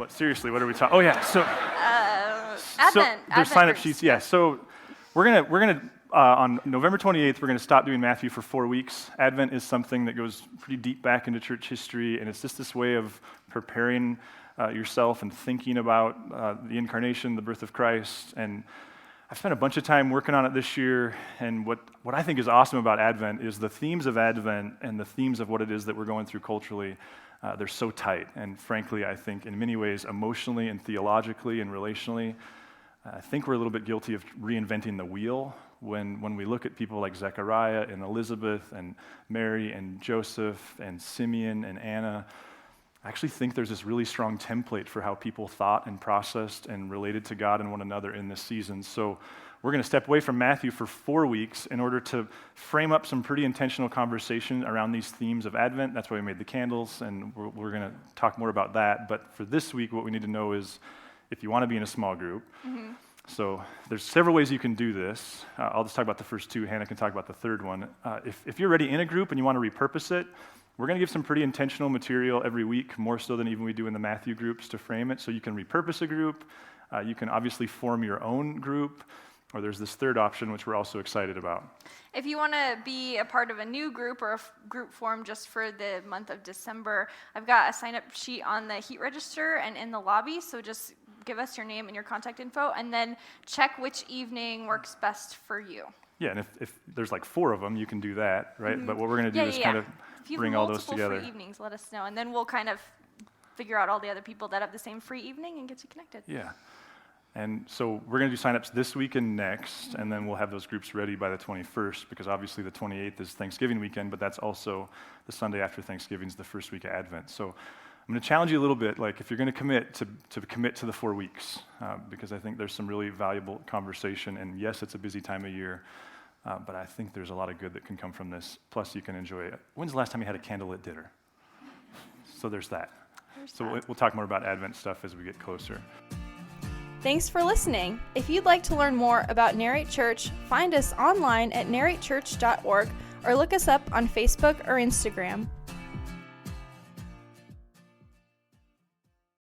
But seriously, what are we talking? Oh yeah, so Advent. there's sign-up sheets. Yeah, so we're gonna on November 28th, we're gonna stop doing Matthew for 4 weeks. Advent is something that goes pretty deep back into church history, and it's just this way of preparing yourself and thinking about the incarnation, the birth of Christ. And I've spent a bunch of time working on it this year, and what I think is awesome about Advent is the themes of Advent and the themes of what it is that we're going through culturally. They're so tight, and frankly, I think in many ways, emotionally and theologically and relationally, I think we're a little bit guilty of reinventing the wheel when we look at people like Zechariah and Elizabeth and Mary and Joseph and Simeon and Anna. I actually think there's this really strong template for how people thought and processed and related to God and one another in this season. So we're going to step away from Matthew for 4 weeks in order to frame up some pretty intentional conversation around these themes of Advent. That's why we made the candles, and we're going to talk more about that. But for this week, what we need to know is if you want to be in a small group, so there's several ways you can do this. I'll just talk about the first two. Hannah can talk about the third one. If you're already in a group and you want to repurpose it, we're going to give some pretty intentional material every week, more so than even we do in the Matthew groups, to frame it. So you can repurpose a group. You can obviously form your own group. Or there's this third option, which we're also excited about. If you want to be a part of a new group or a group form just for the month of December, I've got a sign-up sheet on the heat register and in the lobby, so just give us your name and your contact info, and then check which evening works best for you. Yeah, and if there's like 4 of them, you can do that, right? But what we're going to do is kind of bring all those together. If you have multiple free evenings, let us know, and then we'll kind of figure out all the other people that have the same free evening and get you connected. Yeah. And so we're going to do signups this week and next, and then we'll have those groups ready by the 21st, because obviously the 28th is Thanksgiving weekend, but that's also the Sunday after Thanksgiving is the first week of Advent. So I'm going to challenge you a little bit, like if you're going to commit to the 4 weeks, because I think there's some really valuable conversation, and yes, it's a busy time of year, but I think there's a lot of good that can come from this. Plus, you can enjoy it. When's the last time you had a candlelit dinner? So there's that. We'll talk more about Advent stuff as we get closer. Thanks for listening. If you'd like to learn more about Narrate Church, find us online at narratechurch.org or look us up on Facebook or Instagram.